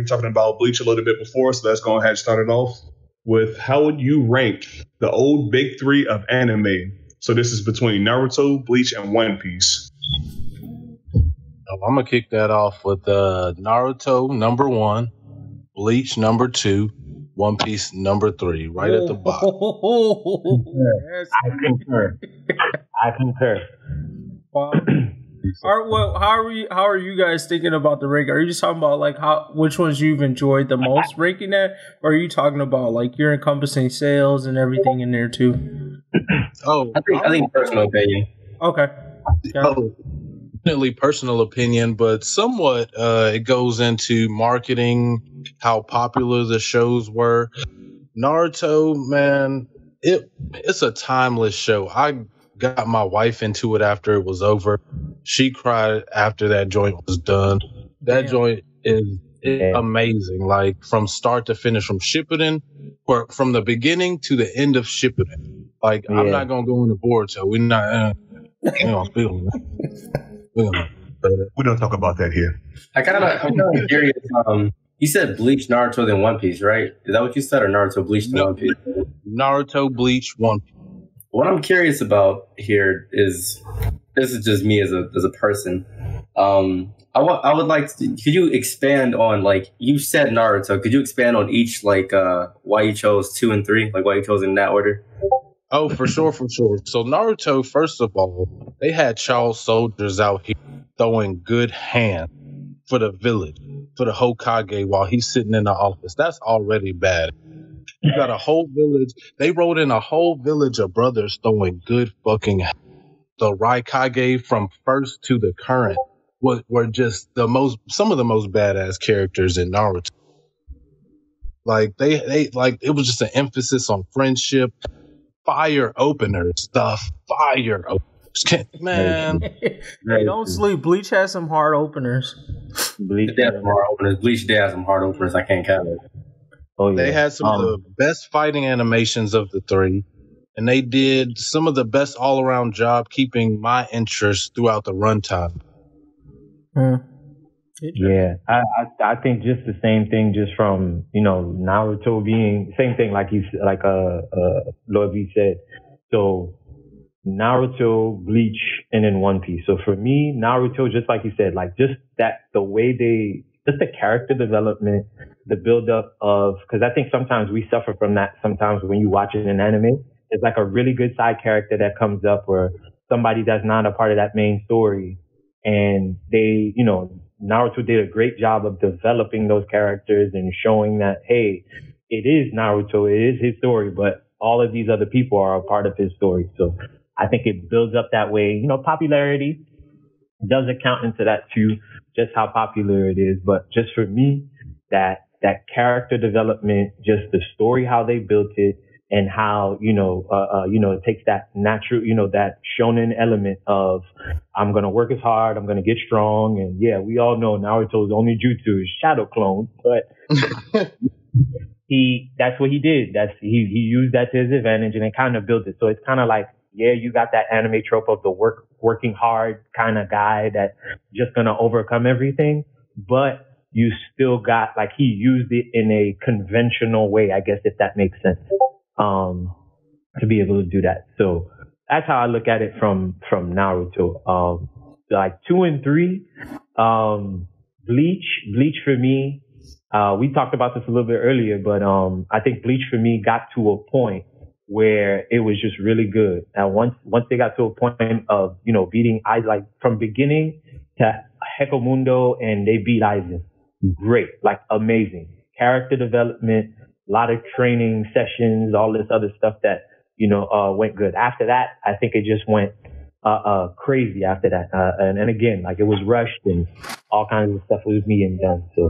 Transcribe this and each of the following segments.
been talking about Bleach a little bit before, so let's go ahead and start it off with how would you rank the old big three of anime? So this is between Naruto, Bleach, and One Piece. I'm gonna kick that off with Naruto number 1, Bleach number 2, One Piece number 3, right at the bottom. I concur. How are you guys thinking about the ranking? Are you just talking about like which ones you've enjoyed the most ranking at, or are you talking about like you're encompassing sales and everything in there too? I think personal opinion. Okay. Definitely personal opinion, but somewhat it goes into marketing, how popular the shows were. Naruto, man, it's a timeless show. I got my wife into it after it was over. She cried after that joint was done. That joint is amazing, like from start to finish, from Shippuden, or from the beginning to the end of Shippuden. Like I'm not gonna go into Boruto. We're not. We don't talk about that here. I'm kind of curious. You said Bleach, Naruto, then One Piece, right? Is that what you said, or Naruto, Bleach, then One Piece? Naruto, Bleach, One Piece. What I'm curious about here is, this is just me as a person. I would like to, could you expand on, like, you said Naruto, could you expand on each, like, why you chose 2 and 3, like why you chose in that order? Oh, for sure. So Naruto, first of all, they had child soldiers out here throwing good hand for the village, for the Hokage while he's sitting in the office. That's already bad. You got a whole village. They wrote in a whole village of brothers throwing good fucking hand. The Raikage from first to the current were just some of the most badass characters in Naruto. Like they like, it was just an emphasis on friendship. Fire openers, man. Hey, don't sleep. Bleach has some hard openers. Bleach has some hard openers. Bleach did have some hard openers. I can't count it. Oh, yeah. They had some of the best fighting animations of the 3, and they did some of the best all-around job keeping my interest throughout the runtime. Yeah, I think just the same thing, just from, Naruto being same thing like Lord B said. So Naruto, Bleach, and then One Piece. So for me, Naruto, just like you said, like just the way just the character development, the build up of, because I think sometimes we suffer from that. Sometimes when you watch it in anime, it's like a really good side character that comes up, or somebody that's not a part of that main story, and they, Naruto did a great job of developing those characters and showing that, hey, it is Naruto, it is his story, but all of these other people are a part of his story. So I think it builds up that way. Popularity does account into that too, just how popular it is. But just for me, that character development, just the story, how they built it, and how, it takes that natural, that shonen element of, I'm going to work as hard, I'm going to get strong. And yeah, we all know Naruto's only jutsu is shadow clone, but that's what he did. He used that to his advantage, and it kind of built it. So it's kind of like, yeah, you got that anime trope of the working hard kind of guy that's just going to overcome everything, but you still got, like, he used it in a conventional way, I guess, if that makes sense. To be able to do that. So that's how I look at it from Naruto. Like 2 and 3, Bleach for me, we talked about this a little bit earlier, but I think Bleach for me got to a point where it was just really good. And once they got to a point of, beating Aizen, like from beginning to Hecomundo, and they beat Aizen. Great, like amazing. Character development, a lot of training sessions, all this other stuff that, went good. After that, I think it just went crazy after that. And again, like, it was rushed and all kinds of stuff was being done. So,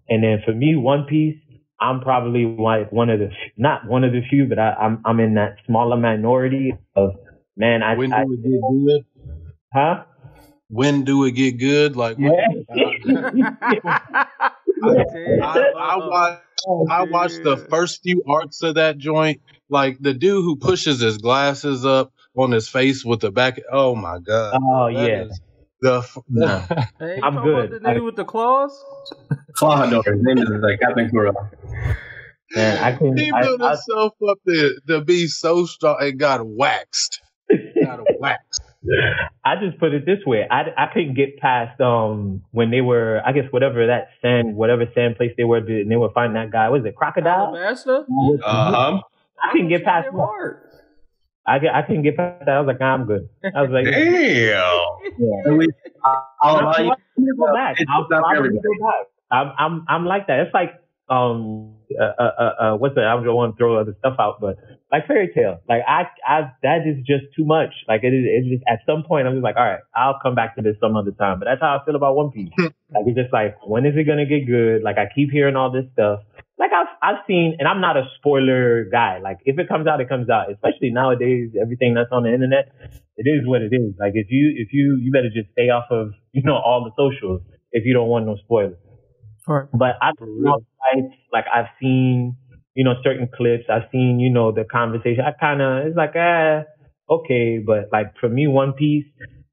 and then for me, One Piece, I'm probably like not one of the few, but I'm in that smaller minority of, man, when do it get good? Huh? When do it get good? Like, I watched the first few arcs of that joint. Like, the dude who pushes his glasses up on his face with the back. Oh my god! Oh yeah, No. Hey, I'm talking good. about the nigga with the claws? Clawdor. His name is like Captain Kuro. Man, I can. He built himself up to be so strong and got waxed. I just put it this way. I couldn't get past when they were, I guess, whatever sand place they were, and they were finding that guy. Was it Crocodile? Alabasta? I couldn't get past that. I couldn't get past that. I was like, nah, I'm good. I was like, damn. I'll allow you to go back. I'll probably go back. I'm like that. It's like what's that? I don't want to throw other stuff out, but like Fairy Tail, like I that is just too much. Like it's just at some point I'm just like, all right, I'll come back to this some other time. But that's how I feel about One Piece. Like it's just like, when is it gonna get good? Like I keep hearing all this stuff. Like I've seen, and I'm not a spoiler guy. Like if it comes out, it comes out. Especially nowadays, everything that's on the internet, it is what it is. Like if you better just stay off of all the socials if you don't want no spoilers. Right. But I've seen certain clips. I've seen the conversation. I kind of, it's like okay, but like for me, One Piece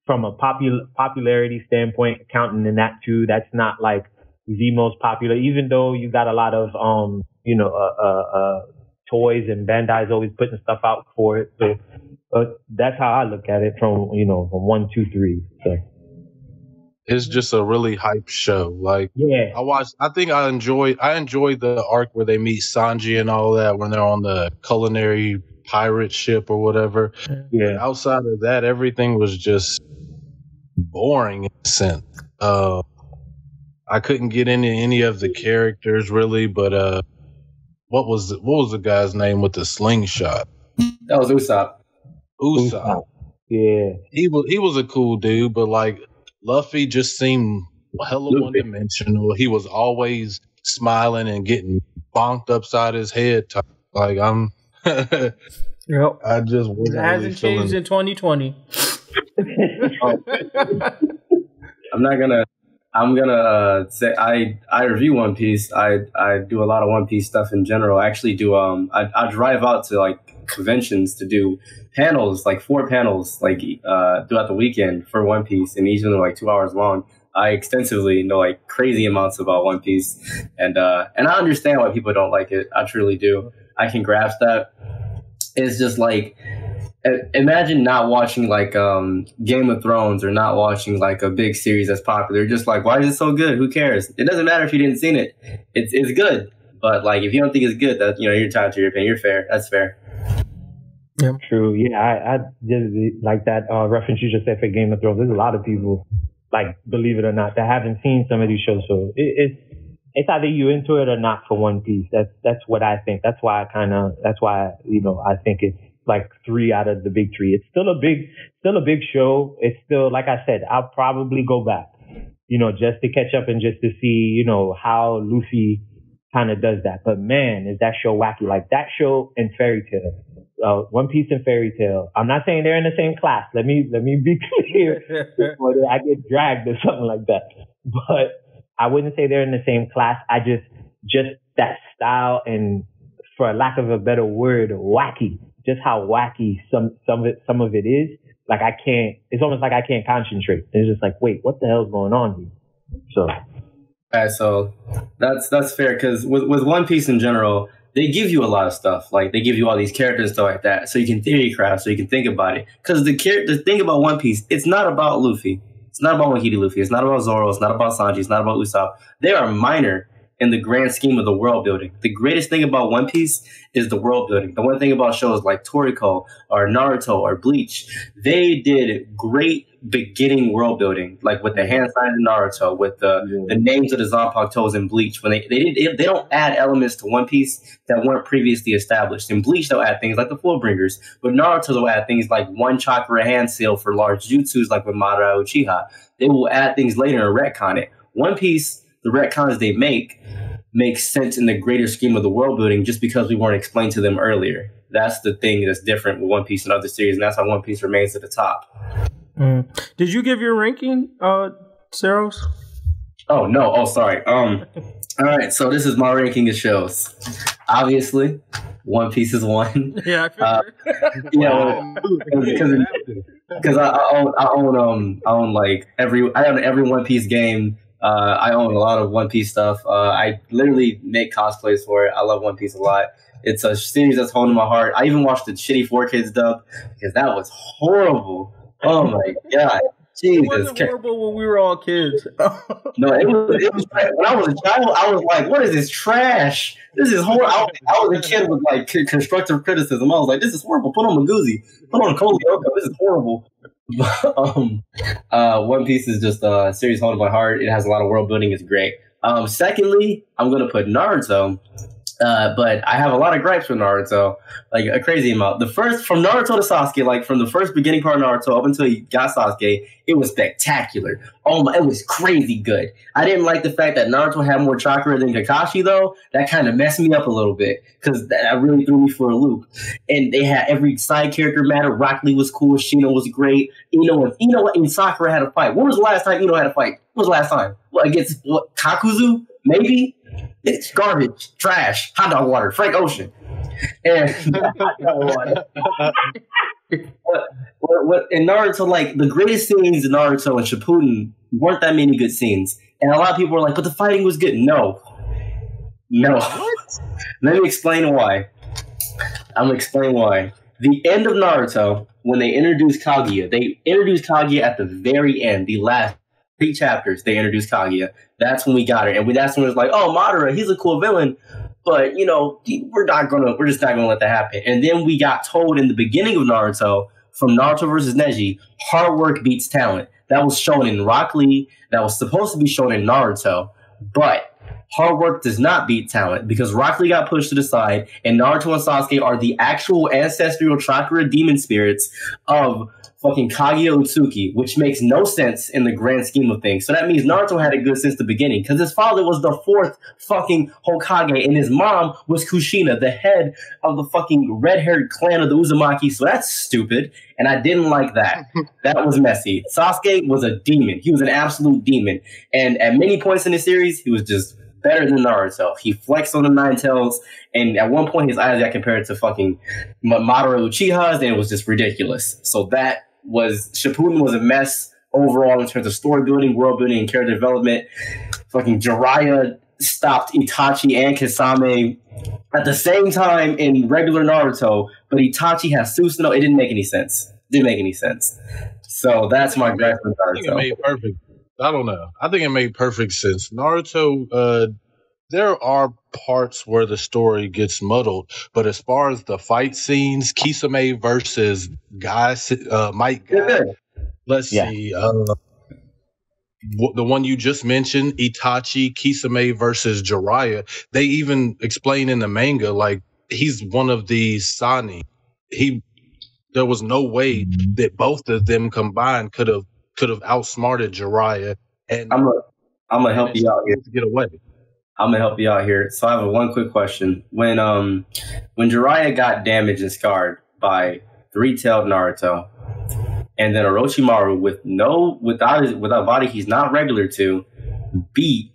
from a popularity standpoint, counting in that too, that's not like the most popular. Even though you got a lot of toys and Bandai's always putting stuff out for it. So that's how I look at it from 1, 2, 3. So. It's just a really hype show. Like, yeah, I enjoy the arc where they meet Sanji and all that when they're on the culinary pirate ship or whatever. Yeah. But outside of that, everything was just boring in a sense. I couldn't get into any of the characters really, but what was the guy's name with the slingshot? That was Usopp. Usopp. Yeah. He was a cool dude, but like Luffy just seemed hella one-dimensional. He was always smiling and getting bonked upside his head. Like I'm, yep. I just wasn't. It hasn't changed in 2020. I'm gonna say I review One Piece. I do a lot of One Piece stuff in general. I actually do I drive out to like conventions to do panels, like 4 panels, like throughout the weekend for One Piece, and each of them are like 2 hours long. I extensively know like crazy amounts about One Piece, and I understand why people don't like it. I truly do. I can grasp that. It's just like, imagine not watching like Game of Thrones or not watching like a big series that's popular. You're just like, why is it so good? Who cares? It doesn't matter if you didn't seen it. It's good. But like, if you don't think it's good, that you're entitled to your opinion. You're fair. That's fair. Yeah, true. Yeah, I just like that reference you just said for Game of Thrones. There's a lot of people, like, believe it or not, that haven't seen some of these shows. So it's either you into it or not for One Piece. That's what I think. That's why I think it's like 3 out of the big 3. It's still a big show. It's still, like I said, I'll probably go back, just to catch up and just to see, how Luffy kind of does that. But man, is that show wacky. Like that show and Fairy Tail. One Piece and Fairy Tail. I'm not saying they're in the same class. Let me be clear before I get dragged or something like that. But I wouldn't say they're in the same class. I just that style and, for lack of a better word, wacky. Just how wacky some of it is. Like I can't. It's almost like I can't concentrate. It's just like, wait, what the hell's going on here? So. Alright, so that's fair, because with One Piece in general, they give you a lot of stuff. Like they give you all these characters and stuff like that, so you can theory craft, so you can think about it. Because the thing about One Piece, it's not about Luffy. It's not about Wahidi Luffy. It's not about Zoro. It's not about Sanji. It's not about Usopp. They are minor in the grand scheme of the world building. The greatest thing about One Piece is the world building. The one thing about shows like Toriko or Naruto or Bleach, they did great beginning world building, like with the hand signs in Naruto, with the names of the Zanpakutos in Bleach. When they don't add elements to One Piece that weren't previously established. In Bleach, they'll add things like the Fullbringers. With Naruto, they'll add things like 1 chakra hand seal for large jutsus, like with Madara Uchiha. They will add things later and retcon it. One Piece, the retcons they make sense in the greater scheme of the world building just because we weren't explained to them earlier. That's the thing that's different with One Piece and other series, and that's how One Piece remains at the top. Did you give your ranking, Saros? Oh, no. Oh, sorry. All right, so this is my ranking of shows. Obviously, One Piece is 1. Yeah, I figured. because I own like every One Piece game. I own a lot of One Piece stuff. I literally make cosplays for it. I love One Piece a lot. It's a series that's holding my heart. I even watched the shitty 4Kids dub because that was horrible. Oh my god. Jesus. It wasn't horrible when we were all kids. No, it was when I was a child, I was like, what is this trash? This is horrible. I was a kid with like constructive criticism. I was like, this is horrible. Put on Magoozy. Put on Cole Yoko. This is horrible. One Piece is just a series holding my heart. It has a lot of world building. It's great. Secondly, I'm going to put Naruto. But I have a lot of gripes with Naruto, like a crazy amount. From Naruto to Sasuke, like from the first beginning part of Naruto up until he got Sasuke, it was spectacular. Oh my, it was crazy good. I didn't like the fact that Naruto had more chakra than Kakashi though. That kind of messed me up a little bit because that really threw me for a loop. And they had every side character mattered. Rock Lee was cool. Shino was great. Ino and Sakura had a fight. When was the last time Ino had a fight? When was the last time? Against Kakuzu? Maybe? It's garbage, trash, hot dog water, Frank Ocean. And what in Naruto, like the greatest scenes in Naruto and Shippuden weren't that many good scenes. And a lot of people were like, but the fighting was good. No. What? Let me explain why. I'm gonna explain why. The end of Naruto, when they introduced Kaguya at the very end, the last 3 chapters, they introduced Kaguya. That's when we got her, and that's when it was like, oh, Madara, he's a cool villain, but we're just not gonna let that happen. And then we got told in the beginning of Naruto, from Naruto versus Neji, hard work beats talent. That was shown in Rock Lee. That was supposed to be shown in Naruto, but hard work does not beat talent because Rock Lee got pushed to the side, and Naruto and Sasuke are the actual ancestral chakra demon spirits of fucking Kaguya Utsuki, which makes no sense in the grand scheme of things. So that means Naruto had it good since the beginning because his father was the 4th fucking Hokage and his mom was Kushina, the head of the fucking red-haired clan of the Uzumaki. So that's stupid, and I didn't like that. That was messy. Sasuke was a demon. He was an absolute demon. And at many points in the series, he was just better than Naruto. He flexed on the 9 tails, and at one point his eyes got compared to fucking Madara Uchiha's, and it was just ridiculous. So Shippuden was a mess overall in terms of story building, world building, and character development. Fucking Jiraiya stopped Itachi and Kisame at the same time in regular Naruto, but Itachi has Susanoo. It didn't make any sense. So that's my gripe with Naruto. I think it made perfect. I don't know. I think it made perfect sense. Naruto, there are parts where the story gets muddled, but as far as the fight scenes, Kisame versus Mike Guy, let's see. The one you just mentioned, Itachi, Kisame versus Jiraiya, they even explain in the manga, like, he's one of the Sani. There was no way that both of them combined could have outsmarted Jiraiya. And I'm gonna help you out here to get away. I'm gonna help you out here. So I have one quick question. When Jiraiya got damaged and scarred by 3-tailed Naruto, and then Orochimaru without a body he's not regular to, beat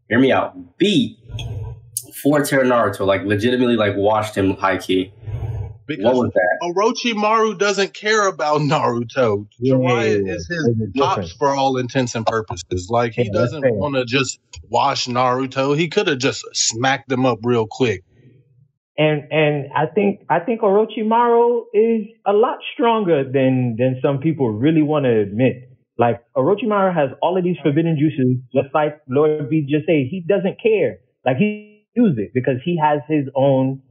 4-tailed Naruto, like legitimately like washed him high key. Because what was that? Orochimaru doesn't care about Naruto. Jiraiya is his pops for all intents and purposes. Like, he doesn't want to just wash Naruto. He could have just smacked him up real quick. And I think Orochimaru is a lot stronger than some people really want to admit. Like, Orochimaru has all of these forbidden juices, just like Lord B just said. He doesn't care. Like, he uses it because he has his own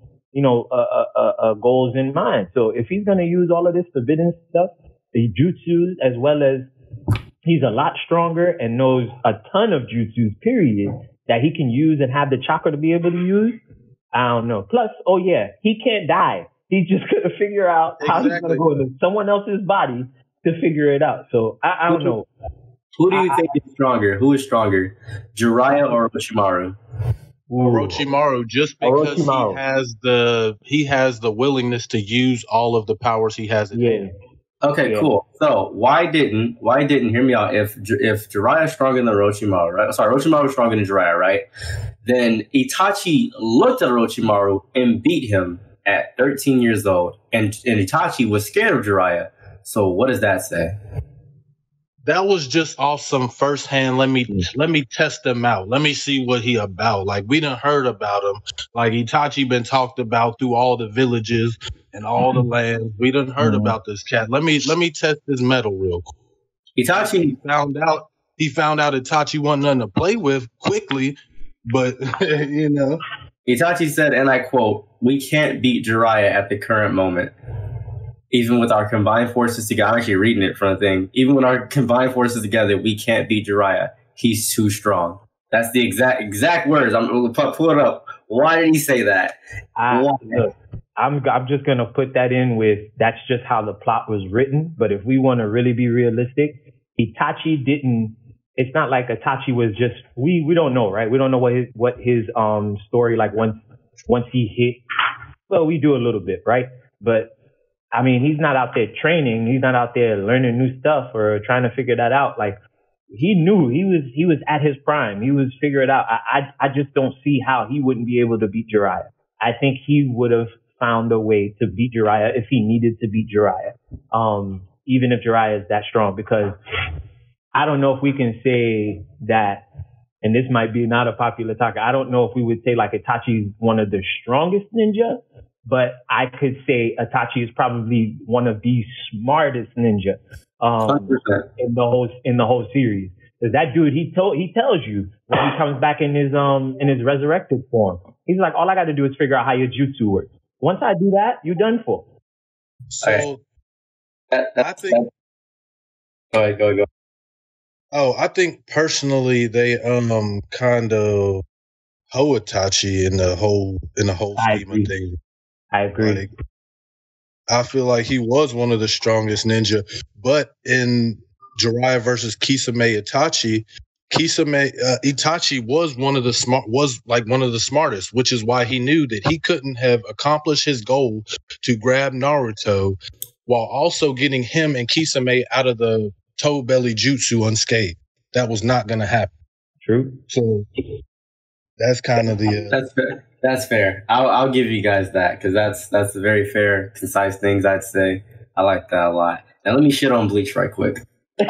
goals in mind. So if he's going to use all of this forbidden stuff, the jutsus, as well as he's a lot stronger and knows a ton of jutsus, period, that he can use and have the chakra to be able to use, I don't know. Plus, he can't die. He's just going to figure out how he's going to go into someone else's body to figure it out. So I don't know. Who do you think is stronger? Who is stronger, Jiraiya or Orochimaru? Orochimaru, just because he has the willingness to use all of the powers he has in hand. Okay, cool. So why didn't hear me out? If Jiraiya is stronger than Orochimaru, right? Sorry, Orochimaru is stronger than Jiraiya, right? Then Itachi looked at Orochimaru and beat him at 13 years old, and Itachi was scared of Jiraiya. So what does that say? That was just awesome firsthand. Let me test him out. Let me see what he about. Like, we done heard about him. Like, Itachi been talked about through all the villages and all the lands. We done heard about this cat. Let me test his metal real quick. Itachi He found out Itachi wasn't nothing to play with quickly, but you know. Itachi said, and I quote, "We can't beat Jiraiya at the current moment. Even with our combined forces together," I'm actually reading it from the thing. "Even with our combined forces together, we can't beat Jiraiya. He's too strong." That's the exact words. I'm going to pull it up. Why did he say that? Look, I'm just going to put that in with, that's just how the plot was written. But if we want to really be realistic, Itachi didn't, it's not like Itachi was just, we don't know, right? We don't know what his story, like once he hit, well, we do a little bit, right? But I mean, he's not out there training. He's not out there learning new stuff or trying to figure that out. Like, he knew he was at his prime. He was figuring it out. I just don't see how he wouldn't be able to beat Jiraiya. I think he would have found a way to beat Jiraiya if he needed to beat Jiraiya. Even if Jiraiya is that strong, because I don't know if we can say that, and this might be not a popular talk, I don't know if we would say like Itachi's one of the strongest ninja, but I could say Itachi is probably one of the smartest ninja in the whole series. Because that dude, he tells you when he comes back in his resurrected form, he's like, all I got to do is figure out how your jutsu works. Once I do that, you're done for. So I think. Go. Oh, I think personally they kind of hoe Itachi in the whole scheme of things. I agree. Like, I feel like he was one of the strongest ninja, but in Jiraiya versus Kisame Itachi, Itachi was one of the smartest, which is why he knew that he couldn't have accomplished his goal to grab Naruto while also getting him and Kisame out of the toe belly jutsu unscathed. That was not going to happen. True. So that's kind of the. That's fair. That's fair. I'll give you guys that, because that's a very fair, concise things I'd say. I like that a lot. Now let me shit on Bleach right quick. Because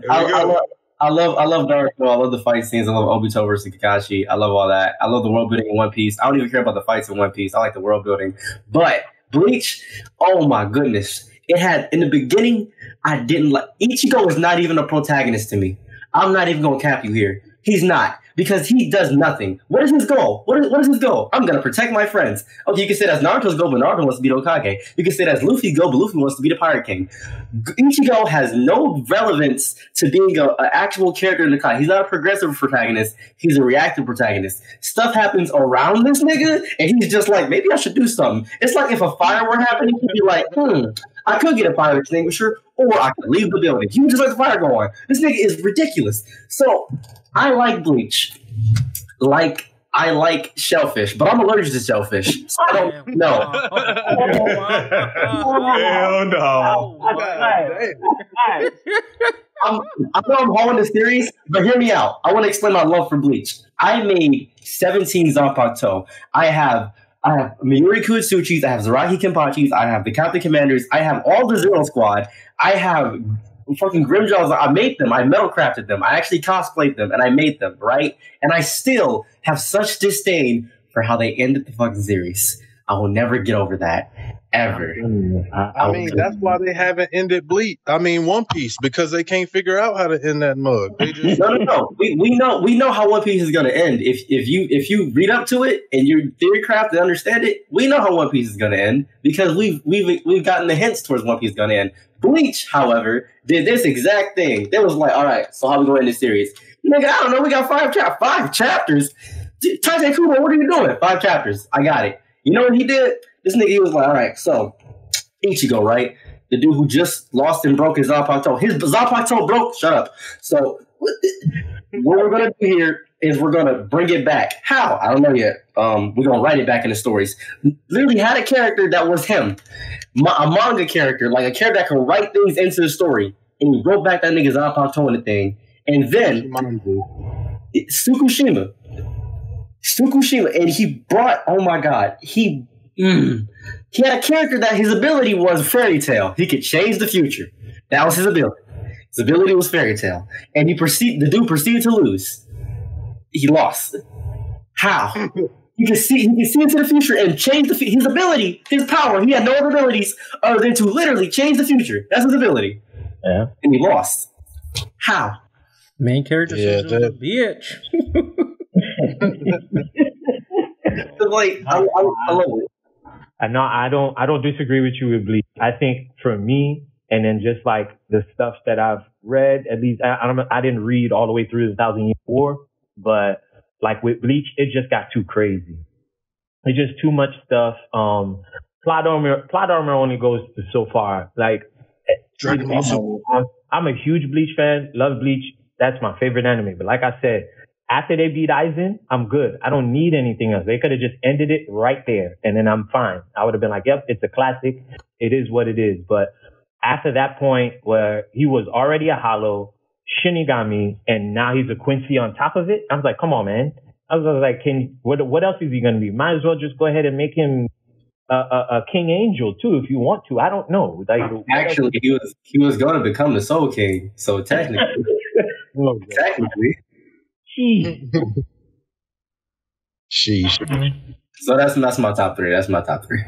I love Naruto. I love the fight scenes. I love Obito versus Kakashi. I love all that. I love the world building in One Piece. I don't even care about the fights in One Piece. I like the world building. But Bleach, oh my goodness. It had, in the beginning, I didn't like, Ichigo is not even a protagonist to me. I'm not even going to cap you here. He's not, because he does nothing. What is his goal? What is his goal? I'm going to protect my friends. Okay, you can say that's Naruto's goal, but Naruto wants to be the Hokage. You can say that's Luffy's goal, but Luffy wants to be the Pirate King. Ichigo has no relevance to being an actual character in the Kai. He's not a progressive protagonist. He's a reactive protagonist. Stuff happens around this nigga, and he's just like, maybe I should do something. It's like if a fire were happening, he'd be like, I could get a fire extinguisher, or I could leave the building. He would just let the fire go on. This nigga is ridiculous. So, I like Bleach. Like, I like shellfish, but I'm allergic to shellfish. So I don't know. Hell no. I know I'm holding the series, but hear me out. I want to explain my love for Bleach. I made 17 Zanpakuto. I have Miyuri Kuitsuchis, I have Zaraki Kenpachis, I have the Captain Commanders, I have all the Zero Squad, I have fucking Grimjaws. I made them, I metal crafted them, I actually cosplayed them, and I made them, right? And I still have such disdain for how they ended the fucking series. I will never get over that. Ever. I mean, that's why they haven't ended Bleach. I mean, One Piece, because they can't figure out how to end that mug. They just No. We know how One Piece is going to end. If you read up to it and you theory craft and understand it, we know how One Piece is going to end, because we've gotten the hints towards One Piece is going to end. Bleach, however, did this exact thing. They was like, all right, so how we going to end this series? Nigga, I don't know. We got 5 chapters. Tite Kubo, what are you doing? 5 chapters. I got it. You know what he did? This nigga, he was like, all right, so Ichigo, right? The dude who just lost and broke his Zanpakuto. His Zanpakuto broke. Shut up. So what we're going to do here is we're going to bring it back. How? I don't know yet. We're going to write it back in the stories. Literally had a character that was him. A manga character, like a character that can write things into the story. And he wrote back that nigga's Zanpakuto in the thing. And then Tsukushima. And he brought, oh my God, He had a character that his ability was fairy tale. He could change the future. That was his ability. His ability was fairy tale. And the dude proceeded to lose. He lost. How? He can see into the future and change his ability, his power. He had no other abilities other than to literally change the future. That's his ability. Yeah. And he lost. How? Main character says a bitch. Like, I love it. No, I don't disagree with you with Bleach. I think for me, and then just like the stuff that I've read, at least I didn't read all the way through the 1,000 Year War, but like with Bleach, it just got too crazy. It's just too much stuff. Plot armor only goes to so far. Like, I'm a huge Bleach fan. Love Bleach. That's my favorite anime. But like I said, after they beat Aizen, I'm good. I don't need anything else. They could have just ended it right there, and then I'm fine. I would have been like, yep, it's a classic. It is what it is. But after that point where he was already a Hollow, Shinigami, and now he's a Quincy on top of it, I was like, come on, man. I was like, what else is he going to be? Might as well just go ahead and make him a King Angel, too, if you want to. I don't know. Like, actually, he was going to become the Soul King, so technically. Technically. Sheesh. So that's my top three. That's my top three.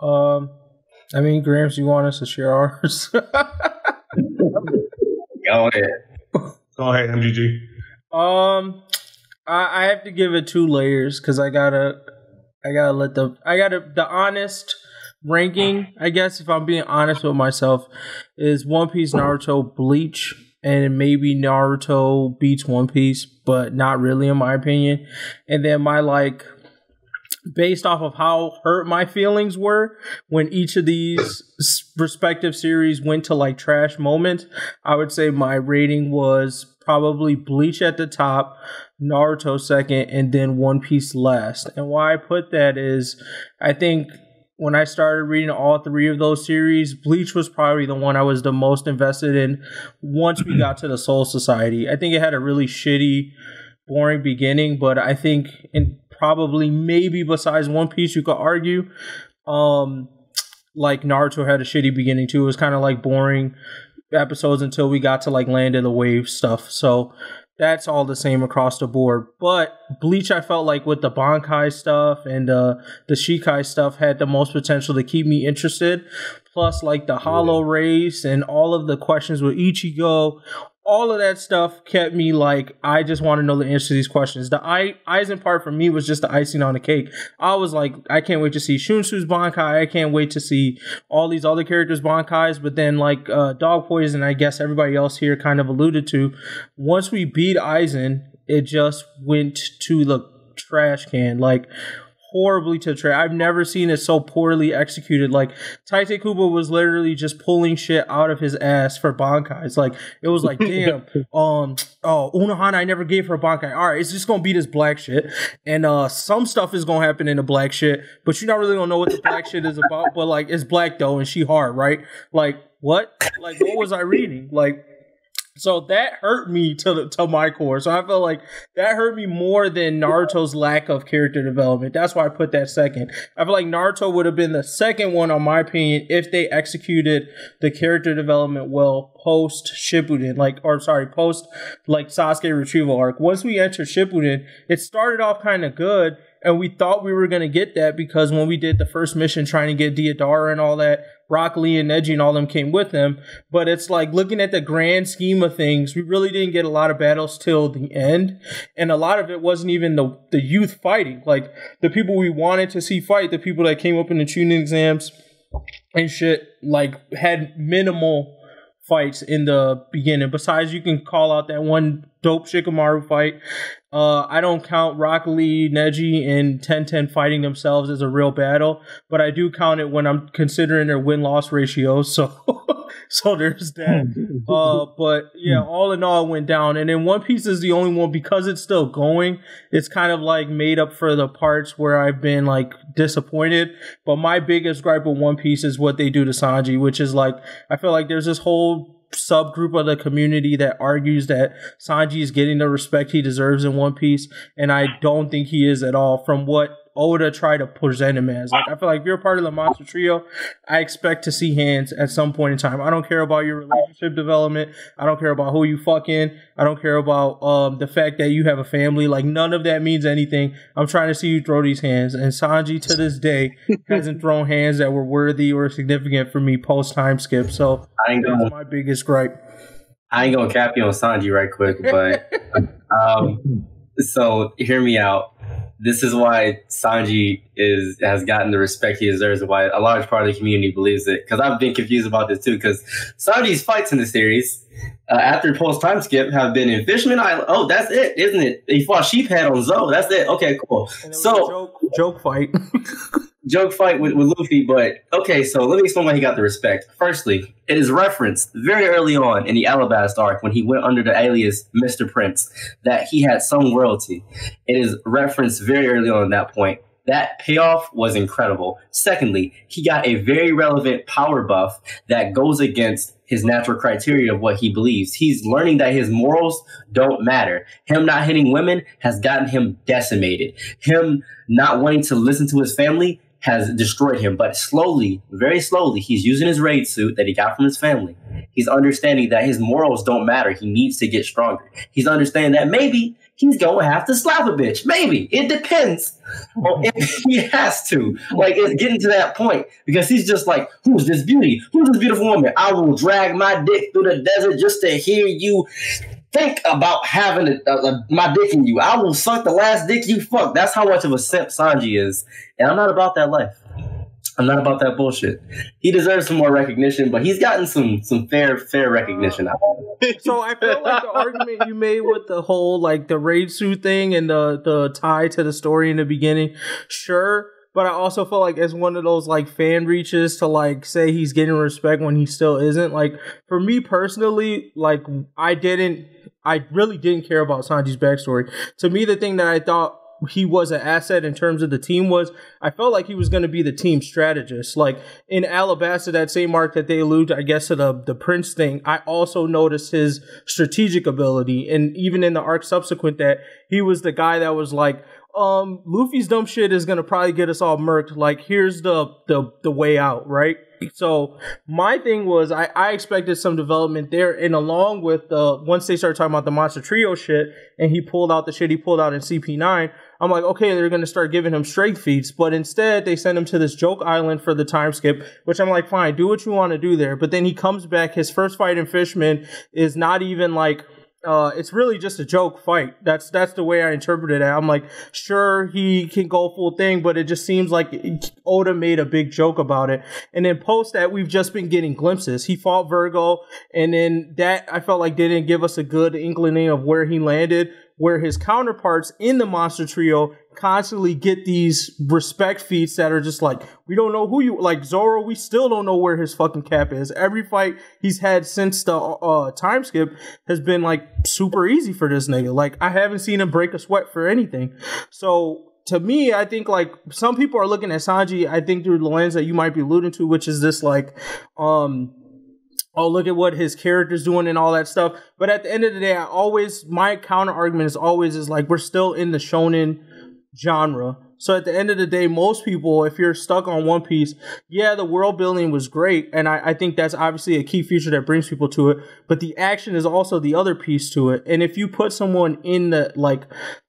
I mean, Gramps, you want us to share ours? Go ahead. Go ahead, MGG. I have to give it 2 layers because I gotta the honest ranking, I guess, if I'm being honest with myself, is One Piece, Naruto, Bleach, and maybe Naruto beats One Piece, but not really in my opinion. And then based off of how hurt my feelings were when each of these respective series went to like trash moments, I would say my rating was probably Bleach at the top, Naruto second, and then One Piece last. And why I put that is, I think when I started reading all 3 of those series, Bleach was probably the one I was the most invested in once we got to the Soul Society. I think it had a really shitty, boring beginning, but I think probably maybe besides One Piece, you could argue, like Naruto had a shitty beginning too. It was kind of like boring episodes until we got to like Land of the Wave stuff. So that's all the same across the board. But Bleach, I felt like with the Bankai stuff and the Shikai stuff had the most potential to keep me interested. Plus, like the Hollow Race and all of the questions with Ichigo, all of that stuff kept me like, I just want to know the answer to these questions. The Aizen part for me was just the icing on the cake. I was like, I can't wait to see Shunsu's Bankai. I can't wait to see all these other characters' Bankais. But then like Dog Poison, I guess everybody else here kind of alluded to, once we beat Aizen, it just went to the trash can. Like, horribly to trash. I've never seen it so poorly executed. Like, Tite Kubo was literally just pulling shit out of his ass for Bankai. It's like, it was like, damn, Unohana, I never gave her a Bankai. All right, it's just gonna be this black shit. And some stuff is gonna happen in the black shit, but you're not really gonna know what the black shit is about. But like, it's black though, and she hard, right? Like, what? Like, what was I reading? Like, so that hurt me to my core. So I felt like that hurt me more than Naruto's lack of character development. That's why I put that second. I feel like Naruto would have been the second one, on my opinion, if they executed the character development well post Shippuden, post like Sasuke retrieval arc. Once we entered Shippuden, it started off kind of good. And we thought we were going to get that because when we did the first mission trying to get Deodara and all that, Rock Lee and Neji and all them came with him. But it's like, looking at the grand scheme of things, we really didn't get a lot of battles till the end. And a lot of it wasn't even the youth fighting. Like, the people we wanted to see fight, the people that came up in the tuning exams and shit, like, had minimal fights in the beginning. Besides, you can call out that one dope Shikamaru fight. I don't count Rock Lee, Neji, and 10-10 fighting themselves as a real battle, but I do count it when I'm considering their win-loss ratio. So, so there's that. But yeah, all in all, it went down. And then One Piece is the only one, because it's still going, it's kind of like made up for the parts where I've been like disappointed. But my biggest gripe with One Piece is what they do to Sanji, which is like, I feel like there's this whole subgroup of the community that argues that Sanji is getting the respect he deserves in One Piece, and I don't think he is at all. From what Oda tried to present him as. Like, I feel like if you're a part of the monster trio, I expect to see hands at some point in time. I don't care about your relationship development. I don't care about who you fucking. I don't care about the fact that you have a family. Like, none of that means anything. I'm trying to see you throw these hands. And Sanji, to this day, hasn't thrown hands that were worthy or significant for me post-time skip. So that's my biggest gripe. I ain't gonna cap you on Sanji right quick, but so hear me out. This is why Sanji has gotten the respect he deserves, and why a large part of the community believes it. Because I've been confused about this too. Because Sanji's fights in the series after post time skip have been in Fishman Island. Oh, that's it, isn't it? He fought Sheephead on Zoe. That's it. Okay, cool. So joke fight. Joke fight with Luffy, but okay, so let me explain why he got the respect. Firstly, it is referenced very early on in the Alabasta arc when he went under the alias Mr. Prince that he had some royalty. It is referenced very early on at that point. That payoff was incredible. Secondly, he got a very relevant power buff that goes against his natural criteria of what he believes. He's learning that his morals don't matter. Him not hitting women has gotten him decimated. Him not wanting to listen to his family has destroyed him. But slowly, very slowly, he's using his raid suit that he got from his family. He's understanding that his morals don't matter. He needs to get stronger. He's understanding that maybe he's going to have to slap a bitch. Maybe. It depends on if he has to. Like, it's getting to that point because he's just like, who's this beauty? Who's this beautiful woman? I will drag my dick through the desert just to hear you think about having my dick in you. I will suck the last dick you fuck. That's how much of a simp Sanji is. And I'm not about that life. I'm not about that bullshit. He deserves some more recognition, but he's gotten some fair recognition out of it. So I feel like the argument you made with the whole like the raid suit thing and the tie to the story in the beginning, sure. But I also feel like it's one of those like fan reaches to like say he's getting respect when he still isn't. Like for me personally, like I really didn't care about Sanji's backstory. To me, the thing that I thought he was an asset in terms of the team was I felt like he was going to be the team strategist. Like in Alabasta, that same arc that they allude to, I guess, to the Prince thing, I also noticed his strategic ability. And even in the arc subsequent that, he was the guy that was like, Luffy's dumb shit is going to probably get us all murked. Like, here's the way out, right? So my thing was I expected some development there, and along with once they started talking about the Monster Trio shit and he pulled out the shit he pulled out in CP9, I'm like, okay, they're going to start giving him strength feats, but instead they send him to this joke island for the time skip, which I'm like, fine, do what you want to do there. But then he comes back, his first fight in Fishman is not even like, it's really just a joke fight. That's the way I interpreted it. I'm like, sure, he can go full thing, but it just seems like Oda made a big joke about it. And then post that, we've just been getting glimpses. He fought Virgo, and then that I felt like didn't give us a good inkling of where he landed, where his counterparts in the Monster Trio constantly get these respect feats that are just like, we don't know who you, like Zoro, we still don't know where his fucking cap is. Every fight he's had since the time skip has been like super easy for this nigga. Like, I haven't seen him break a sweat for anything. So to me, I think like some people are looking at Sanji, I think through the lens that you might be alluding to, which is this like, oh, look at what his character's doing and all that stuff. But at the end of the day, my counter argument is like, we're still in the shonen genre. So at the end of the day, most people, if you're stuck on One Piece, yeah, the world building was great. And I think that's obviously a key feature that brings people to it. But the action is also the other piece to it. And if you put someone in the like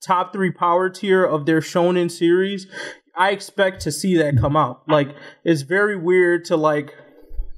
top 3 power tier of their shonen series, I expect to see that come out. Like, it's very weird to like,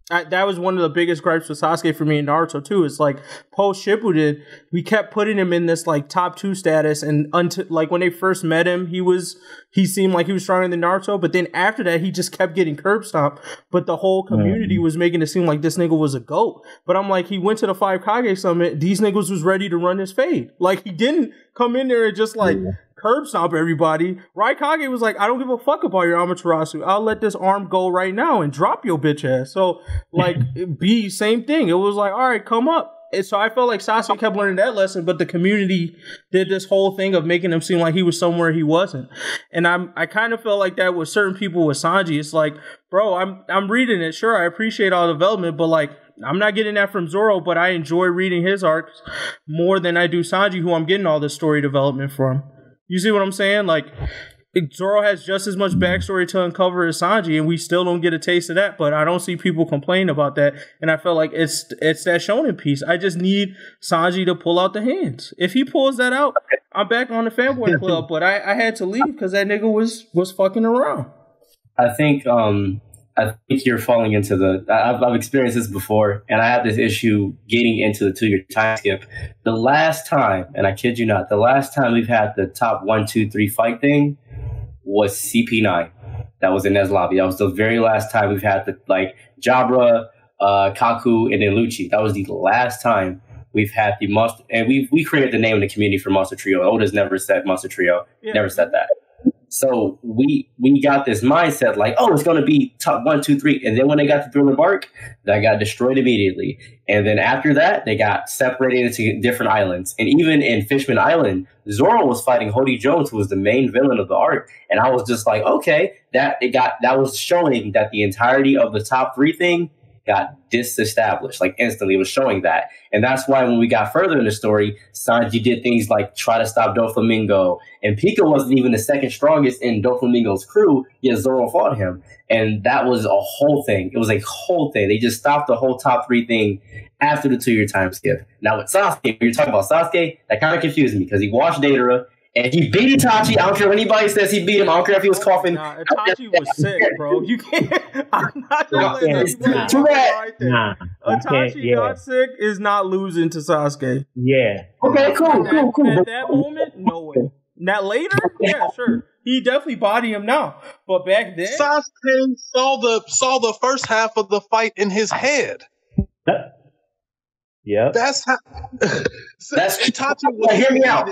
that was one of the biggest gripes with Sasuke for me in Naruto too. It's like post Shippuden, we kept putting him in this like top 2 status, and until like when they first met him, he seemed like he was stronger than Naruto. But then after that, he just kept getting curb stomped. But the whole community was making it seem like this nigga was a goat. But I'm like, he went to the 5 Kage summit. These niggas was ready to run his fade. Like, he didn't come in there and just like curb stomp everybody. Raikage was like, I don't give a fuck about your Amaterasu. I'll let this arm go right now and drop your bitch ass. So like, B, same thing. It was like, all right, come up. And so I felt like Sasuke kept learning that lesson, but the community did this whole thing of making him seem like he was somewhere he wasn't. And I kind of felt like that with certain people with Sanji. It's like, bro, I'm reading it. Sure, I appreciate all the development, but like, I'm not getting that from Zoro, but I enjoy reading his arcs more than I do Sanji, who I'm getting all this story development from. You see what I'm saying? Like, Zoro has just as much backstory to uncover as Sanji, and we still don't get a taste of that. But I don't see people complain about that, and I feel like it's that shonen piece. I just need Sanji to pull out the hands. If he pulls that out, I'm back on the fanboy club. But I had to leave because that nigga was fucking around. I think you're falling into the. I've experienced this before, and I have this issue getting into the 2-year time skip. The last time, and I kid you not, the last time we've had the top 1, 2, 3 fight thing was CP9. That was in Neslavi. That was the very last time we've had the Jabra, Kaku, and then Lucci. That was the last time we've had the monster. And we created the name in the community for Monster Trio. Oda's never said Monster Trio. Yeah. Never said that. So we got this mindset like, oh, it's going to be top 1, 2, 3. And then when they got to Thriller Bark, that got destroyed immediately. And then after that, they got separated into different islands. And even in Fishman Island, Zoro was fighting Hody Jones, who was the main villain of the arc. And I was just like, okay, that was showing that the entirety of the top 3 thing got disestablished, like instantly. It was showing that. And that's why when we got further in the story, Sanji did things like try to stop Doflamingo, and Pika wasn't even the second strongest in Doflamingo's crew, yet Zoro fought him. And that was a whole thing. It was a whole thing. They just stopped the whole top 3 thing after the 2-year time skip. Now with Sasuke, when you're talking about Sasuke, that kind of confused me because he watched Deidara, and he beat Itachi. I don't care what anybody says he beat him. I don't care if he was coughing. Itachi was sick, bro. You can't. I'm not gonna let anybody right there. Itachi not sick is not losing to Sasuke. Yeah. Okay, cool. At that moment, no way. Now later, yeah, sure. He definitely bodied him now. But back then, Sasuke saw the first half of the fight in his head. Yeah, that's how. That's Itachi was. Hear me out.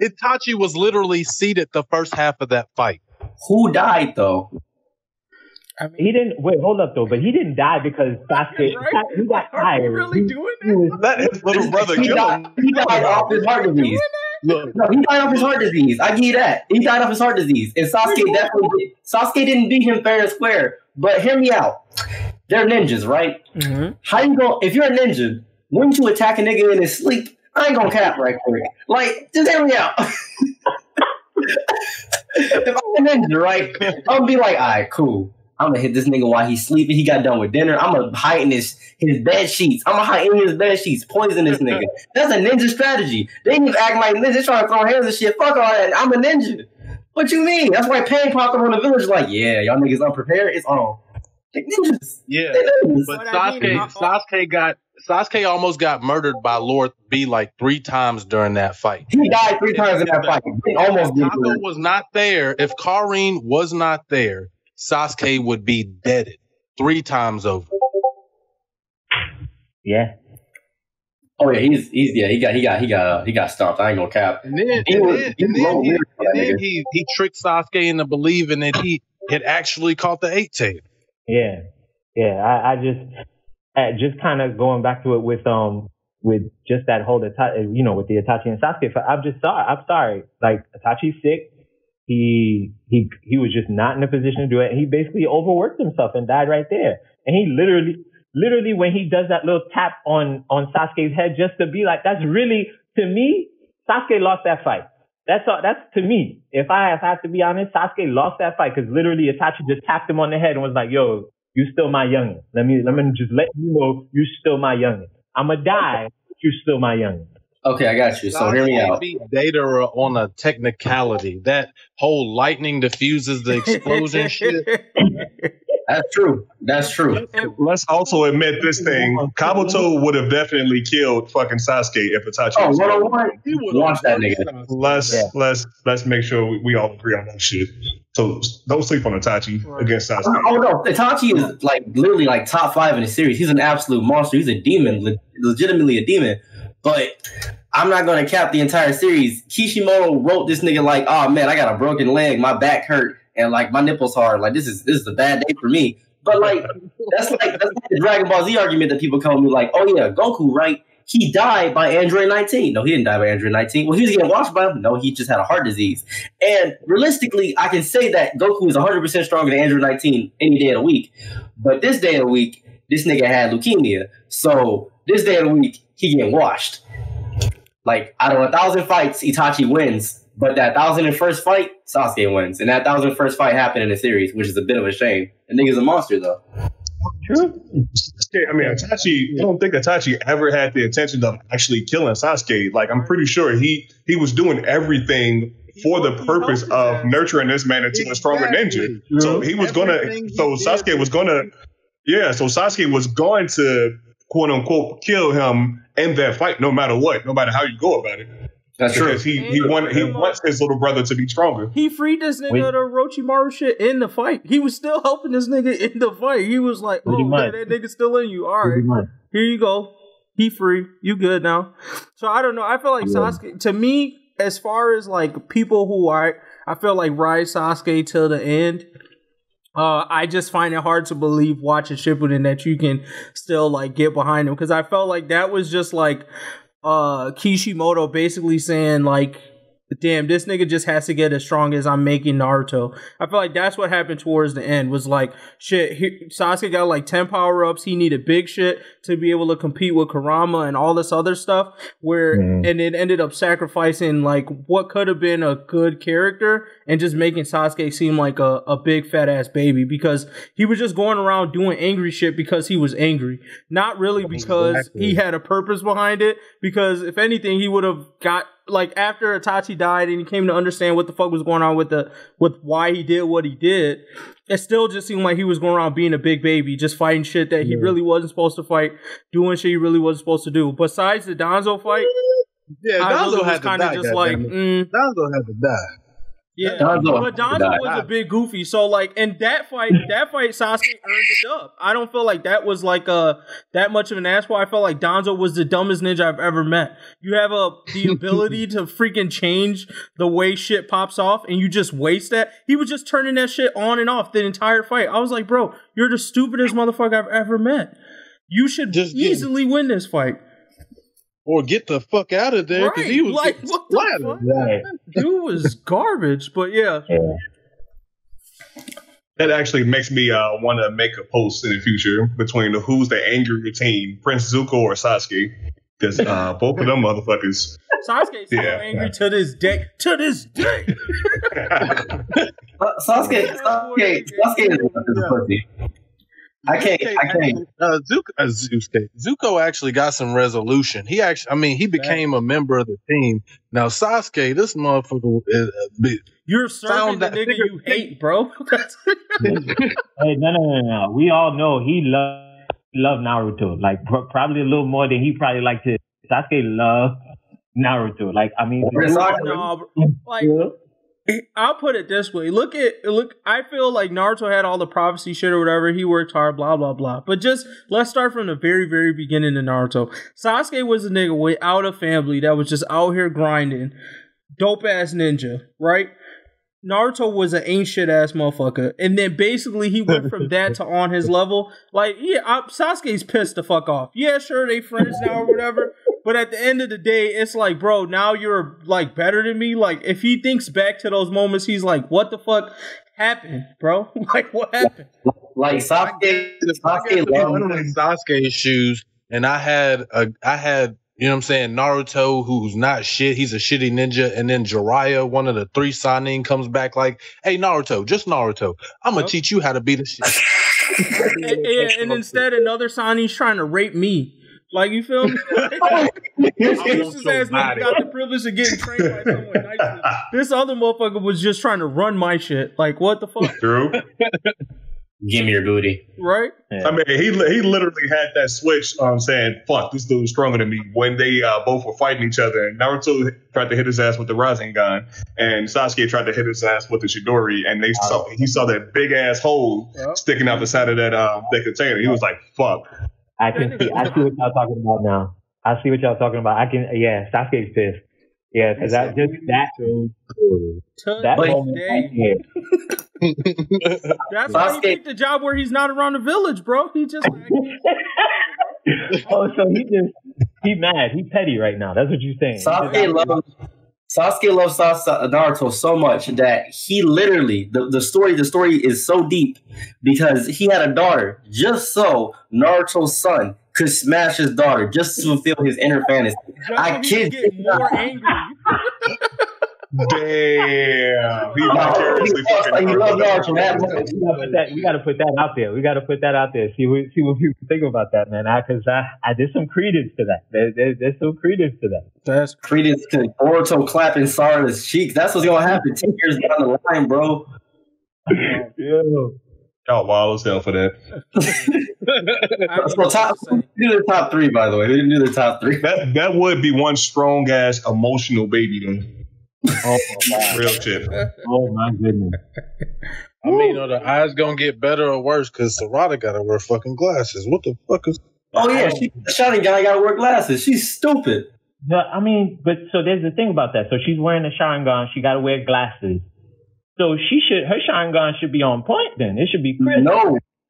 Itachi was literally seated the first half of that fight. Who died though? I mean, he didn't. Wait, hold up though. But he didn't die because Sasuke. Right? He got tired. Are you really doing that? Let his little brother kill him. He died off his heart disease. Look, no, he died off his heart disease. I give you that. He died off his heart disease, and Sasuke definitely. Sasuke didn't beat him fair and square. But hear me out. They're ninjas, right? Mm-hmm. How you go? If you're a ninja, wouldn't you attack a nigga in his sleep? I ain't gonna cap right quick. Like, just hear me out. If I'm a ninja, right, I'm gonna be like, all right, cool. I'm gonna hit this nigga while he's sleeping. He got done with dinner. I'm gonna hide in his bed sheets. I'm gonna hide in his bed sheets, poison this nigga. That's a ninja strategy. They didn't even act like ninjas trying to throw hands and shit. Fuck all that. I'm a ninja. What you mean? That's why Pain popped up on the village like, yeah, y'all niggas unprepared. It's on. Ninjas. Yeah, but Sasuke almost got murdered by Lord B like 3 times during that fight. He died 3 times in that fight. He almost did. If Kaku was not there, if Karine was not there, Sasuke would be deaded 3 times over. Yeah. Oh yeah, he got stopped. I ain't gonna cap. And then he tricked Sasuke into believing that he had actually caught the 8-tail. Yeah. I just kind of going back to it with just that whole with the Itachi and Sasuke. I'm sorry. Like, Itachi's sick. He was just not in a position to do it. And he basically overworked himself and died right there. And he literally when he does that little tap on Sasuke's head just to be like, that's really, to me, Sasuke lost that fight. That's to me. If I have to be honest, Sasuke lost that fight because literally Itachi just tapped him on the head and was like, yo, you still my youngin. Let me just let you know you still my youngin. I'ma die, but you still my youngin. Okay, I got you. So hear me out. Beat Data on a technicality. That whole lightning diffuses the explosion shit. That's true. Let's also admit this thing. Kabuto would have definitely killed fucking Sasuke if Itachi was he would watch that nigga. Let's make sure we all agree on that shit. So don't sleep on Itachi against Sasuke. Oh no, Itachi is like literally like top 5 in the series. He's an absolute monster. He's a demon, legitimately a demon. But I'm not going to cap the entire series. Kishimoto wrote this nigga like, oh man, I got a broken leg, my back hurt, and like my nipples hard. Like this is a bad day for me. But like that's like the Dragon Ball Z argument that people call me like, oh yeah, Goku, right? He died by Android 19. No, he didn't die by Android 19. Well, he was getting watched by him. No, he just had a heart disease. And realistically, I can say that Goku is 100% stronger than Android 19 any day of the week. But this day of the week, this nigga had leukemia. So this day of the week, he getting washed. Like, out of 1,000 fights, Itachi wins. But that 1,001st fight, Sasuke wins. And that was the first fight happened in the series, which is a bit of a shame. The nigga's a monster, though. True. I mean, Itachi, I don't think Itachi ever had the intention of actually killing Sasuke. Like, I'm pretty sure he was doing everything for the purpose of nurturing this man into a stronger ninja. So he was Sasuke was going to quote unquote kill him in that fight, no matter what, no matter how you go about it. That's true. Because he wants his little brother to be stronger. He freed this nigga the Orochimaru shit in the fight. He was still helping this nigga in the fight. He was like, "Oh man, that nigga's still in you. All right, here you go. He free. You good now." So I don't know. I feel like Sasuke, to me, as far as like people who I feel like ride Sasuke till the end. I just find it hard to believe watching Shippuden that you can still like get behind him, because I felt like that was just like Kishimoto basically saying like, damn, this nigga just has to get as strong as I'm making Naruto. I feel like that's what happened towards the end, was like, shit, Sasuke got like 10 power-ups. He needed big shit to be able to compete with Kurama and all this other stuff, and it ended up sacrificing like what could have been a good character and just making Sasuke seem like a big fat ass baby, because he was just going around doing angry shit because he was angry. Not really because he had a purpose behind it, because if anything, he would have got, like, after Itachi died and he came to understand what the fuck was going on with why he did what he did, it still just seemed like he was going around being a big baby, just fighting shit that he really wasn't supposed to fight, doing shit he really wasn't supposed to do. Besides the Danzo fight, Danzo had to die. Danzo had to die. Yeah, but Danzo was a big goofy. So like in that fight, Sasuke earned the dub. I don't feel like that was like that much of an ass. I felt like Danzo was the dumbest ninja I've ever met. You have the ability to freaking change the way shit pops off, and you just waste that. He was just turning that shit on and off the entire fight. I was like, bro, you're the stupidest motherfucker I've ever met. You should just easily win this fight. Or get the fuck out of there, because he was like, what the fuck? Right. Dude was garbage, but yeah. That actually makes me want to make a post in the future between who's the angrier team, Prince Zuko or Sasuke, because both of them motherfuckers. Sasuke's so angry to this day. To this day. Sasuke is pussy. I can't. Zuko actually got some resolution. He became a member of the team. Now Sasuke, this motherfucker is you're serving the nigga you hate, bro. Hey, no. We all know he loved Naruto. Like probably a little more than he probably liked to. Sasuke loved Naruto. Like, I mean, I'll put it this way. Look, I feel like Naruto had all the prophecy shit or whatever. He worked hard, blah, blah, blah. But just, let's start from the very, very beginning of Naruto. Sasuke was a nigga without a family that was just out here grinding. Dope ass ninja, right? Naruto was an ain't shit ass motherfucker. And then basically he went from that to on his level. Like, Sasuke's pissed the fuck off. Yeah, sure, they friends now or whatever. But at the end of the day, it's like, bro, now you're like better than me. Like, if he thinks back to those moments, he's like, what the fuck happened, bro? Like, what happened? Like Sasuke's shoes, and I had, you know what I'm saying, Naruto, who's not shit. He's a shitty ninja. And then Jiraiya, one of the 3 Sannin, comes back like, hey, Naruto, just Naruto. I'm going to teach you how to be the shit. and instead, another Sannin's trying to rape me. Like, you feel me? This ass nigga got the privilege of getting trained by someone nicely. This other motherfucker was just trying to run my shit. Like, what the fuck? True. Give me your booty. Right? Yeah. I mean, he literally had that switch saying, fuck, this dude's stronger than me, when they both were fighting each other. And Naruto tried to hit his ass with the Rasengan, and Sasuke tried to hit his ass with the Chidori, and he saw that big ass hole sticking out the side of that container. He was like, fuck. I see what y'all talking about now. I see what y'all talking about. Sasuke's pissed. Yeah, because that moment right here. That's why he picked the job where he's not around the village, bro. He just like, so he's mad. He's petty right now. That's what you're saying. Sasuke loves Naruto so much that he literally, the story is so deep because he had a daughter just so Naruto's son could smash his daughter just to fulfill his inner fantasy. I kid you more angry. Damn. He vicariously fucking Naruto. We gotta put that out there. We gotta put that out there. See what people think about that, man. Because I there's some credence to that. There's some credence to that. That's Credence to Boruto clapping Sarah's cheeks. That's what's gonna happen 10 years down the line, bro. Yo. Y'all wild as hell for that. So do the top three, by the way. We didn't do the top three. That would be one strong ass emotional baby though. Oh my Real shit. Oh my goodness. I mean, the eyes gonna get better or worse because Sarada gotta wear fucking glasses. What the fuck is? Oh yeah, the shouting guy gotta wear glasses. She's stupid. I mean, but so there's the thing about that. So she's wearing a Sharingan. She got to wear glasses. So her Sharingan should be on point. Then it should be crisp.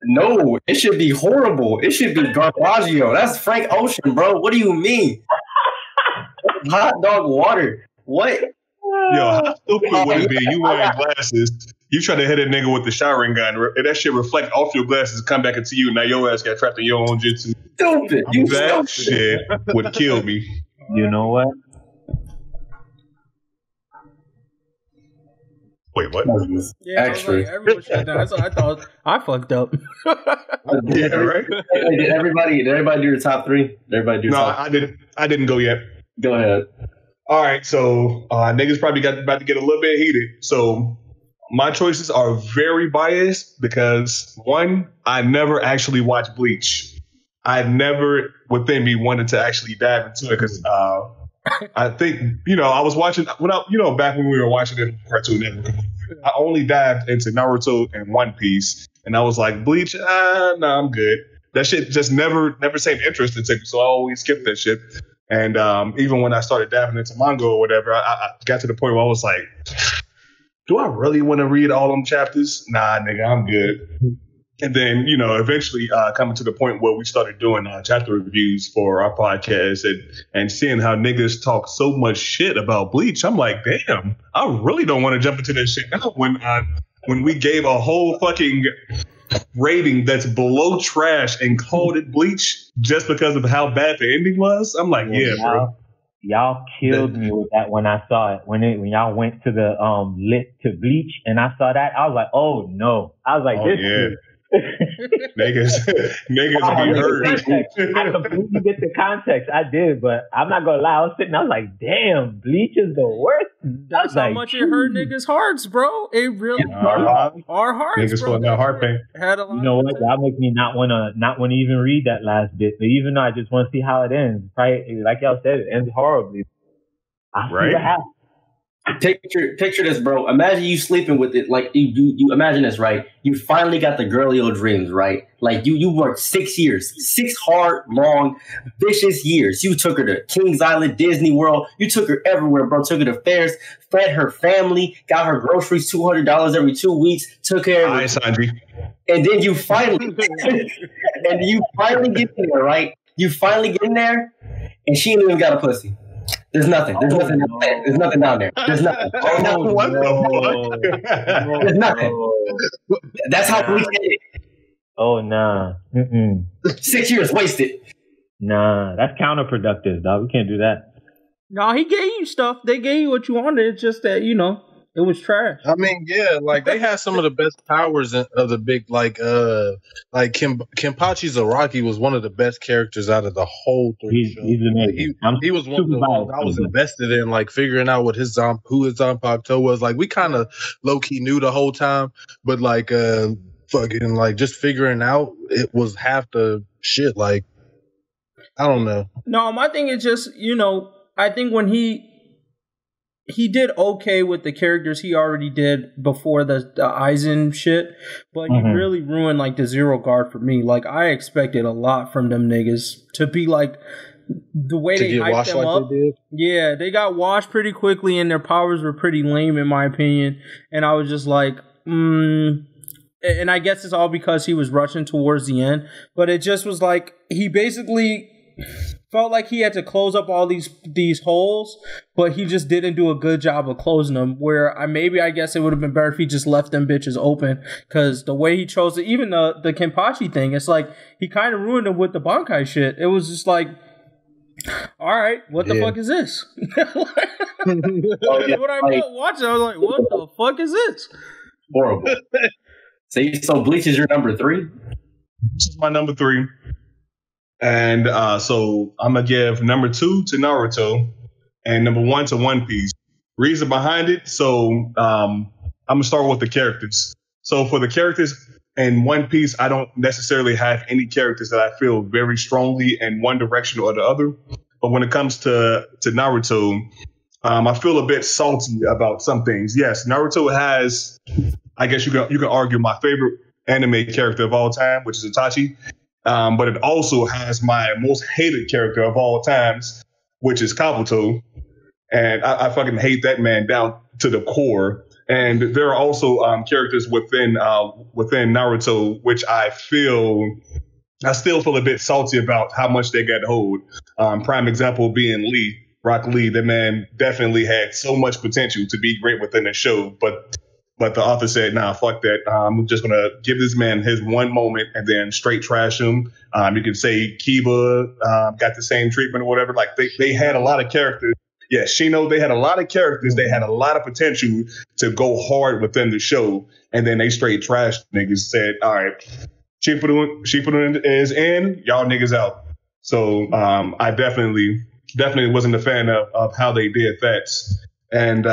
No, it should be horrible. It should be Garbaggio. That's Frank Ocean, bro. What do you mean? Hot dog water. What? Yo, how stupid would it be? You wearing glasses, you try to hit a nigga with the Sharingan, and that shit reflect off your glasses, come back into you, now your ass got trapped in your own jutsu. Stupid. That shit would kill me. You know what? Wait, what? yeah. Actually. Everyone shut down. That's what I thought. I fucked up. Yeah, right? Did everybody do the top three? Did everybody do No, top? I didn't go yet. Go ahead. All right, so niggas probably about to get a little bit heated. So my choices are very biased because, one, I never actually watched Bleach. I never within me wanted to actually dive into it because I think, I was watching, back when we were watching it on Cartoon Network, I only dived into Naruto and One Piece, and I was like, Bleach, no, I'm good. That shit just never seemed interesting to me, so I always skipped that shit. And even when I started diving into manga or whatever, I got to the point where I was like, do I really want to read all them chapters? Nah, nigga, I'm good. And then, eventually coming to the point where we started doing chapter reviews for our podcast and seeing how niggas talk so much shit about Bleach, I'm like, damn, I really don't want to jump into this shit now when we gave a whole fucking rating that's below trash and called it Bleach just because of how bad the ending was. I'm like, yeah, bro. Y'all killed me with that when I saw it. When y'all went to the to Bleach and I saw that, I was like, oh no. I was like, this is niggas be hurt. I completely get the context. I did, but I'm not gonna lie. I was sitting, I was like, damn, Bleach is the worst. That's how much it hurt niggas' hearts, bro. It really hurt our hearts. Niggas feeling that heart pain. You know what? That makes me not wanna even read that last bit. But even though I just want to see how it ends. Right? Like y'all said, it ends horribly. I see what happens. Picture this, bro. Imagine you sleeping with it. Like you imagine this, right? You finally got the girl of your dreams, right? Like you worked 6 years, 6 hard, long, vicious years. You took her to Kings Island, Disney World. You took her everywhere, bro. Took her to fairs, fed her family, got her groceries $200 every 2 weeks. Took care of her. And then you finally, get in there, right? You finally get in there, and she ain't even got a pussy. There's nothing. There's nothing down there. There's nothing down there. There's nothing. There's nothing. That's how we did it. Oh, nah. 6 years wasted. Nah, that's counterproductive, dog. We can't do that. No, he gave you stuff. They gave you what you wanted. It's just that, it was trash. I mean, yeah, like they had some of the best powers of the big, like Kenpachi Zaraki was one of the best characters out of the whole 3 shows. He's amazing. He was one of the ones I was invested in, like figuring out what who his Zanpakuto was. Like we kind of low key knew the whole time, but like fucking like just figuring out it was half the shit. Like I don't know. No, my thing is just I think when he did okay with the characters he already did before the Aizen shit, but he really ruined like the Zero Guard for me. Like I expected a lot from them niggas to be like the way they hyped them up. They did. Yeah, they got washed pretty quickly and their powers were pretty lame in my opinion. And I was just like, and I guess it's all because he was rushing towards the end, but it just was like he basically felt like he had to close up all these holes, but he just didn't do a good job of closing them. Where I guess it would have been better if he just left them bitches open. Because the way he chose it, even the Kenpachi thing, it's like he kind of ruined them with the Bankai shit. It was just like, all right, what the fuck is this? When I watched it, I was like, what the fuck is this? Horrible. So Bleach is your number 3? This is my number 3. And so I'm going to give number 2 to Naruto and number 1 to One Piece. Reason behind it, so I'm going to start with the characters. So for the characters in One Piece, I don't necessarily have any characters that I feel very strongly in one direction or the other. But when it comes to Naruto, I feel a bit salty about some things. Yes, Naruto has, I guess you can argue, my favorite anime character of all time, which is Itachi. But it also has my most hated character of all times, which is Kabuto. And I fucking hate that man down to the core. And there are also characters within Naruto, which I still feel a bit salty about how much they got hold. Prime example being Lee, Rock Lee. That man definitely had so much potential to be great within the show, but the author said, nah, fuck that. I'm just going to give this man his one moment and then straight trash him. You can say Kiba got the same treatment or whatever. Like they had a lot of characters. Yeah, Shino, they had a lot of characters. They had a lot of potential to go hard within the show. And then they straight trashed niggas, said, all right, Shippuden is in, y'all niggas out. So I definitely wasn't a fan of how they did that. And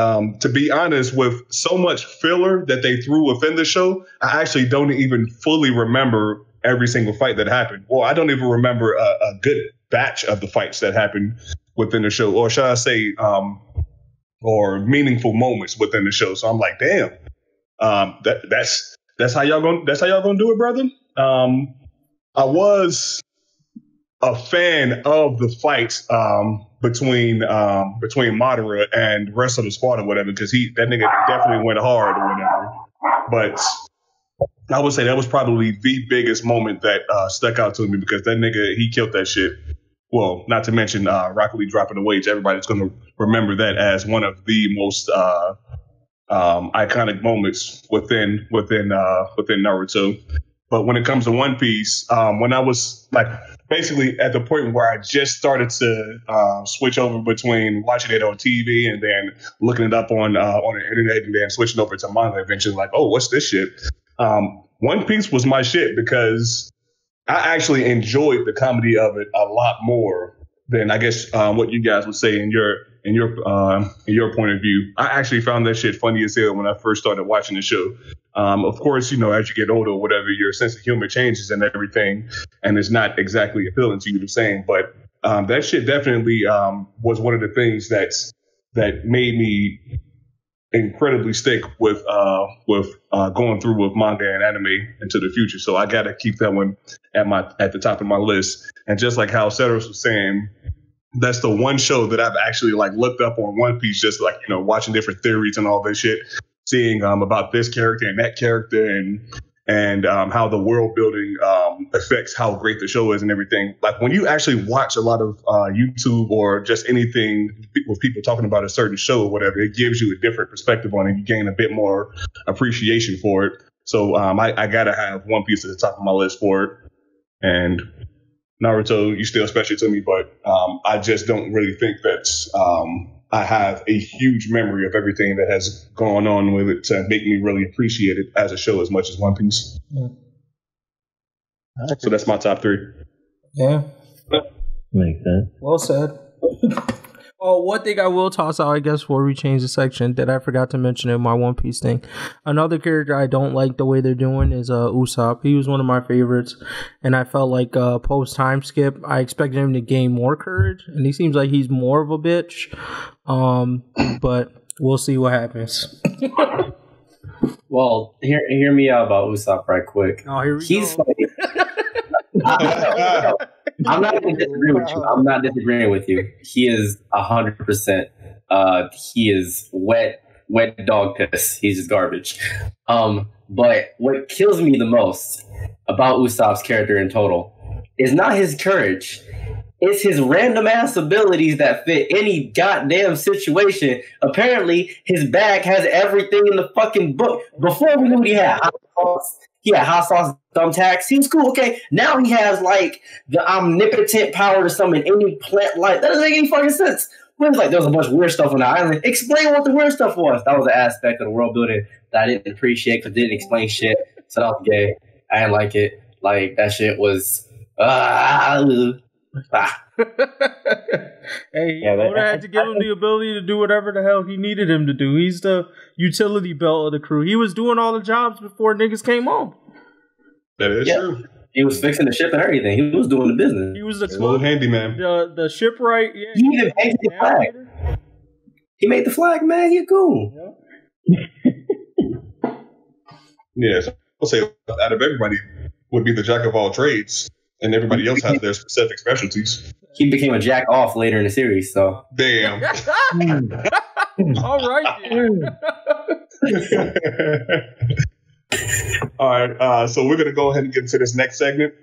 to be honest, with so much filler that they threw within the show, I actually don't even fully remember every single fight that happened. Well, I don't even remember a good batch of the fights that happened within the show, or should I say, or meaningful moments within the show. So I'm like, damn, that's how y'all gonna do it, brother. I was a fan of the fights between Madara and the rest of the squad or whatever, because that nigga definitely went hard or whatever. But I would say that was probably the biggest moment that stuck out to me, because that nigga, he killed that shit. Well, not to mention Rock Lee dropping the wage. Everybody's going to remember that as one of the most iconic moments within Naruto. But when it comes to One Piece, when I was like basically at the point where I just started to switch over between watching it on TV and then looking it up on the internet and then switching over to manga, eventually like, oh, what's this shit? One Piece was my shit because I actually enjoyed the comedy of it a lot more than I guess what you guys would say in your point of view. I actually found that shit funny as hell when I first started watching the show. Of course, you know, as you get older or whatever, your sense of humor changes and everything, and it's not exactly appealing to you the same. But that shit definitely was one of the things that made me incredibly stick with going through with manga and anime into the future. So I gotta keep that one at the top of my list. And just like how Cedros was saying, that's the one show that I've actually like looked up on One Piece, just like, you know, watching different theories and all this shit, seeing about this character and that character and how the world building affects how great the show is and everything. Like when you actually watch a lot of YouTube or just anything with people talking about a certain show or whatever, it gives you a different perspective on it. You gain a bit more appreciation for it. So I gotta have One Piece at the top of my list for it. And Naruto, you still special to me, but I just don't really think that I have a huge memory of everything that has gone on with it to make me really appreciate it as a show as much as One Piece. Mm. So that's my top 3. Yeah. Makes sense. Well said. Oh, one thing I will toss out, I guess, before we change the section that I forgot to mention in my One Piece thing. Another character I don't like the way they're doing is Usopp. He was one of my favorites, and I felt like post time skip, I expected him to gain more courage, and he seems like he's more of a bitch. But we'll see what happens. Well, hear me out about Usopp right quick. Oh, here we He's go. I'm not going to disagree with you. I'm not disagreeing with you. He is 100%. He is wet dog piss. He's just garbage. But what kills me the most about Usopp's character in total is not his courage. It's his random ass abilities that fit any goddamn situation. Apparently, his bag has everything in the fucking book. Before we knew what he had. He had hot sauce, thumbtacks. He was cool. Okay, now he has like the omnipotent power to summon any plant life. That doesn't make any fucking sense. We was like, there was a bunch of weird stuff on the island. Explain what the weird stuff was. That was an aspect of the world building that I didn't appreciate because it didn't explain shit. So that was gay. I didn't like it. Like, that shit was... Hey, Oda had to give him the ability to do whatever the hell he needed him to do. He's the utility belt of the crew. He was doing all the jobs before niggas came on. That is true. He was fixing the ship and everything. He was doing the business. He was the little handyman. The shipwright. Yeah, he even painted the flag. He made the flag, man. He cool. Yeah, so I'll say out of everybody would be the jack of all trades, and everybody else has their specific specialties. He became a jack off later in the series, so. Damn. All right. All right, so we're going to go ahead and get into this next segment.